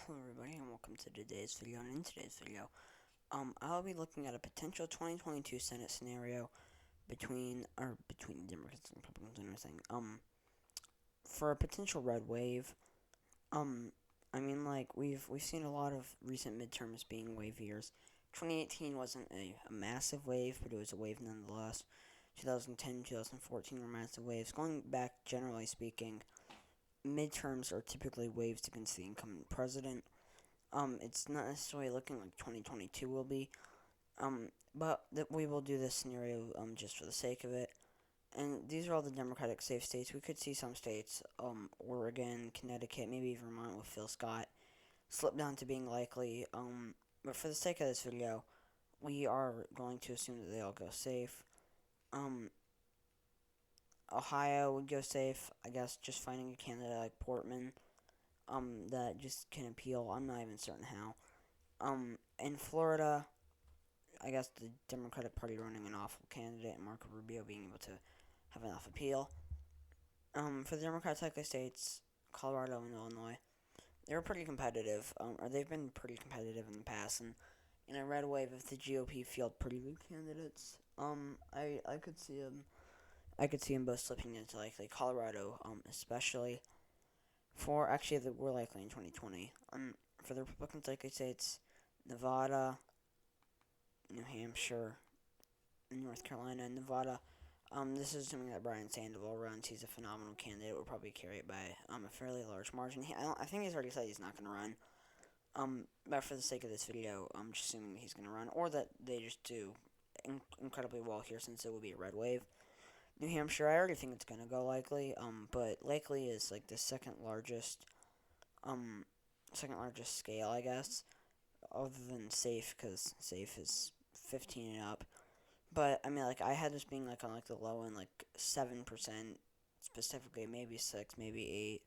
Hello everybody and welcome to today's video, and in today's video, I'll be looking at a potential 2022 Senate scenario between Democrats and Republicans and everything, for a potential red wave. We've seen a lot of recent midterms being wave years. 2018 wasn't a massive wave, but it was a wave nonetheless. 2010, 2014 were massive waves. Going back, generally speaking, midterms are typically waves against the incumbent president. It's not necessarily looking like 2022 will be, but that we will do this scenario, just for the sake of it. And these are all the Democratic safe states. We could see some states, Oregon, Connecticut, maybe Vermont with Phil Scott, slip down to being likely. But for the sake of this video, we are going to assume that they all go safe. Ohio would go safe, I guess, just finding a candidate like Portman, that just can appeal. I'm not even certain how. In Florida, I guess the Democratic Party running an awful candidate and Marco Rubio being able to have enough appeal. For the Democrats, likely states, Colorado and Illinois, they were pretty competitive, or they've been pretty competitive in the past, and in a red wave, if the GOP field pretty good candidates, I could see them. I could see them both slipping into likely Colorado, especially. For actually, that we're likely in 2020. For the Republicans, likely states, Nevada, New Hampshire, North Carolina, and Nevada. This is assuming that Brian Sandoval runs. He's a phenomenal candidate. Will probably carry it by a fairly large margin. I think he's already said he's not going to run. But for the sake of this video, I'm just assuming that he's going to run, or that they just do incredibly well here, since it will be a red wave. New Hampshire, I already think it's going to go likely, but likely is like the second largest scale, I guess, other than safe, because safe is 15 and up. But I mean, like, I had this being like on like the low end, like 7% specifically, maybe 6, maybe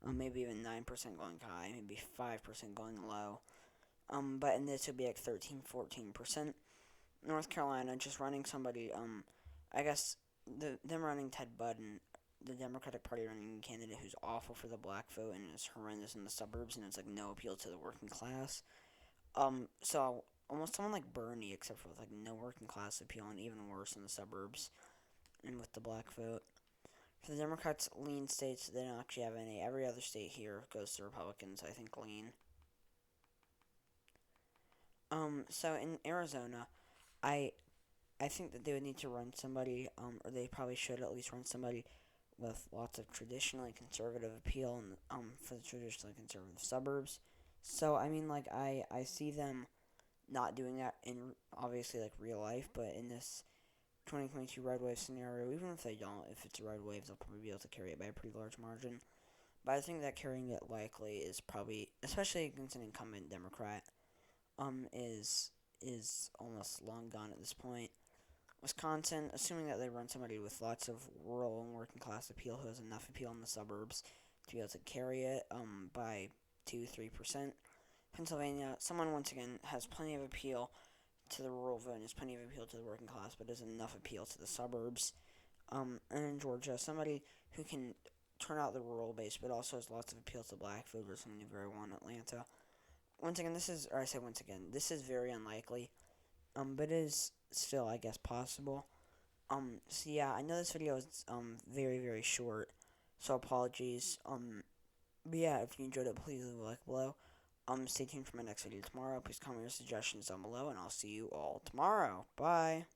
8, maybe even 9% going high, maybe 5% going low. But in this would be like 13, 14%. North Carolina, just running somebody, I guess them running Ted Budden, the Democratic Party running a candidate who's awful for the black vote and is horrendous in the suburbs, and it's like no appeal to the working class. So almost someone like Bernie, except for with like no working class appeal and even worse in the suburbs and with the black vote. For the Democrats, lean states, they don't actually have any. Every other state here goes to Republicans, I think, lean. So in Arizona, I think that they would need to run somebody, or they probably should at least run somebody with lots of traditionally conservative appeal and for the traditionally conservative suburbs. So I mean, like, I see them not doing that in obviously like real life, but in this 2022 red wave scenario, even if they don't, if it's a red wave, they'll probably be able to carry it by a pretty large margin. But I think that carrying it likely is probably, especially against an incumbent Democrat, is almost long gone at this point. Wisconsin, assuming that they run somebody with lots of rural and working class appeal who has enough appeal in the suburbs to be able to carry it by 2-3%. Pennsylvania, someone once again has plenty of appeal to the rural vote and has plenty of appeal to the working class, but has enough appeal to the suburbs. And in Georgia, somebody who can turn out the rural base, but also has lots of appeal to black voters, something you very want in Atlanta. Once again, this is very unlikely, but it is still, I guess, possible. So yeah, I know this video is, very, very short, so apologies. But yeah, if you enjoyed it, please leave a like below. Stay tuned for my next video tomorrow. Please comment your suggestions down below, and I'll see you all tomorrow. Bye!